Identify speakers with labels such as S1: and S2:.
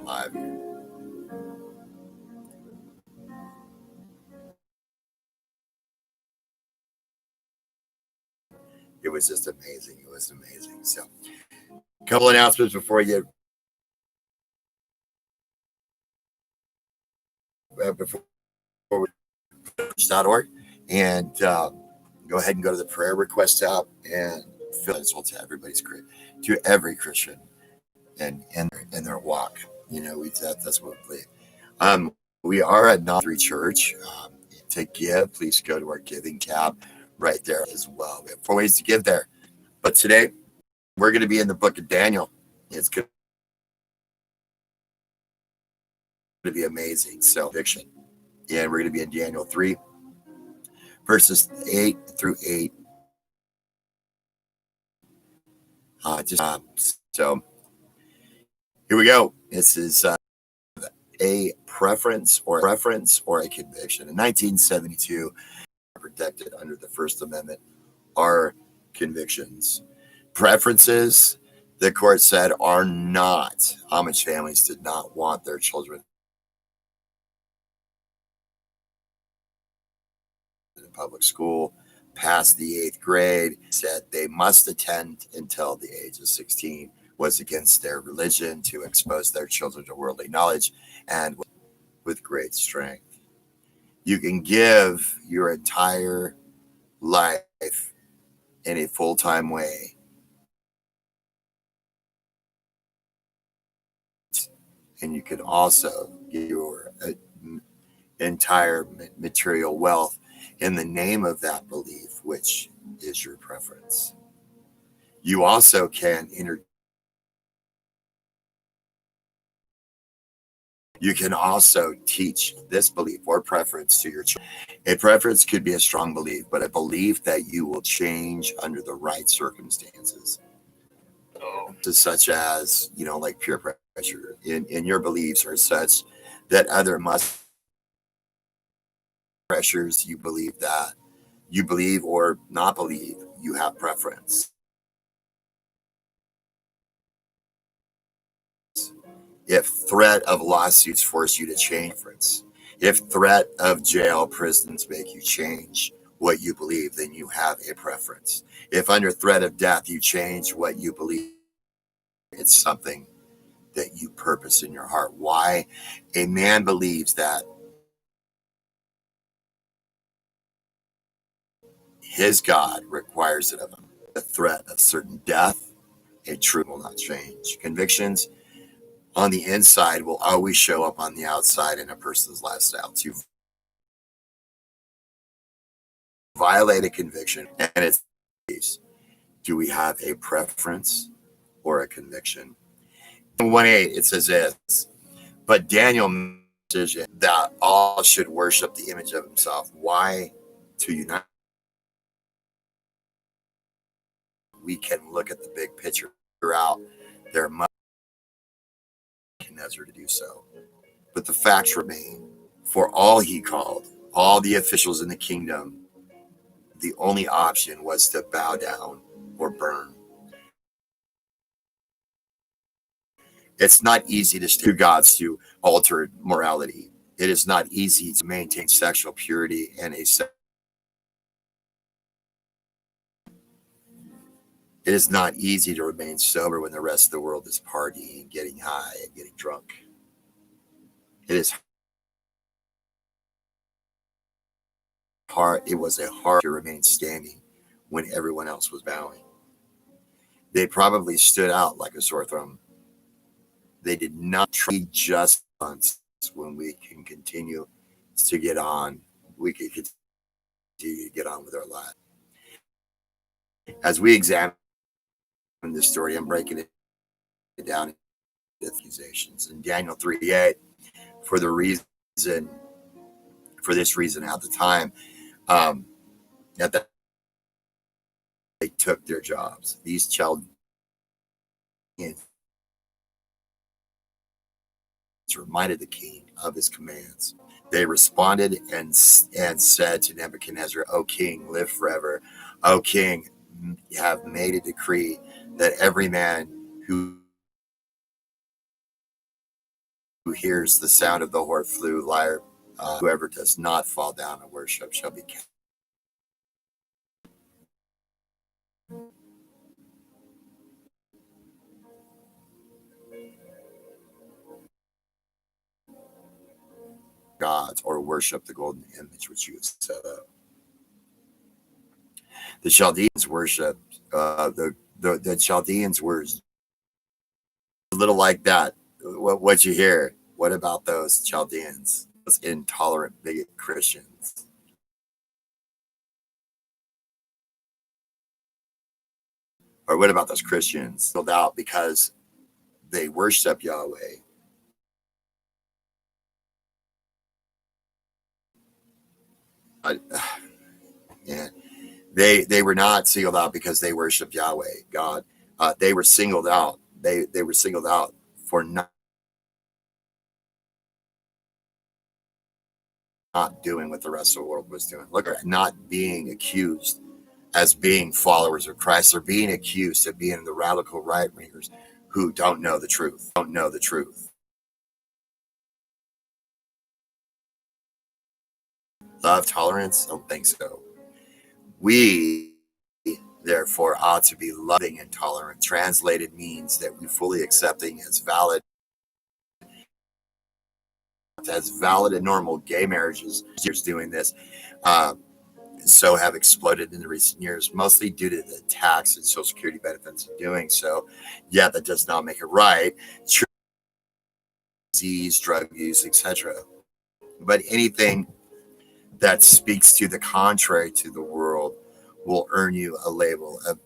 S1: live. It was just amazing. It was amazing. So, a couple announcements before you before we .org, and go ahead and go to the prayer request tab and fill it to everybody's to every Christian and in their walk. That's what we believe. We are at NASB Church. To give, please go to our giving tab right there as well. We have 4 ways to give there. But today we're going to be in the book of Daniel. It's going to be amazing. So, fiction. And we're going to be in Daniel 3, verses 8 through 8. So here we go. This is a preference or a conviction. In 1972, protected under the First Amendment are convictions. Preferences, the court said, are not. Amish families did not want their children in public school past the 8th grade, said they must attend until the age of 16, was against their religion to expose their children to worldly knowledge, and with great strength. You can give your entire life in a full-time way, and you can also give your entire material wealth in the name of that belief, which is your preference. You also can you can also teach this belief or preference to your children. A preference could be a strong belief, but a belief that you will change under the right circumstances. Such as, like peer pressure in your beliefs are such that other must pressures you believe or not believe you have preference. If threat of lawsuits force you to change preference, if threat of jail, prisons make you change what you believe, then you have a preference. If under threat of death you change what you believe, it's something that you purpose in your heart. Why? A man believes that his God requires it of him. The threat of certain death, a truth will not change. Convictions on the inside will always show up on the outside in a person's lifestyle. To violate a conviction, and it's, do we have a preference or a conviction? In 1:8 it says this, but Daniel decision that all should worship the image of himself. Why? To unite. We can look at the big picture throughout. There must be Nebuchadnezzar to do so. But the facts remain. For all he called, all the officials in the kingdom, the only option was to bow down or burn. It's not easy to steer gods to alter morality. It is not easy to maintain sexual purity and it is not easy to remain sober when the rest of the world is partying, getting high, and getting drunk. It is hard. It was a hard to remain standing when everyone else was bowing. They probably stood out like a sore thumb. They did not try just once when we can continue to get on. We can continue to get on with our lives. As we examine this story, I'm breaking it down into accusations. In Daniel 3:8, for this reason at the time, at that they took their jobs. These Chaldeans reminded the king of his commands. They responded and said to Nebuchadnezzar, O king, live forever. O king, have made a decree that every man who who hears the sound of the horn flute lyre, whoever does not fall down and worship shall be cast. Gods or worship the golden image which you have set up. The Chaldeans worship the Chaldeans were a little like that. What you hear? What about those Chaldeans? Those intolerant bigot Christians. Or what about those Christians sold out because they worship Yahweh? Yeah, they were not sealed out because they worshiped Yahweh, God. They were singled out. They were singled out for not doing what the rest of the world was doing. Look at not being accused as being followers of Christ. They're being accused of being the radical right wingers who don't know the truth. Don't know the truth. Love, tolerance? Don't think so. We, therefore, ought to be loving and tolerant. Translated means that we fully accepting as valid and normal gay marriages. Years doing this, so have exploded in the recent years, mostly due to the tax and Social Security benefits of doing so. Yet that does not make it right. Disease, drug use, etc. But anything that speaks to the contrary to the world will earn you a label of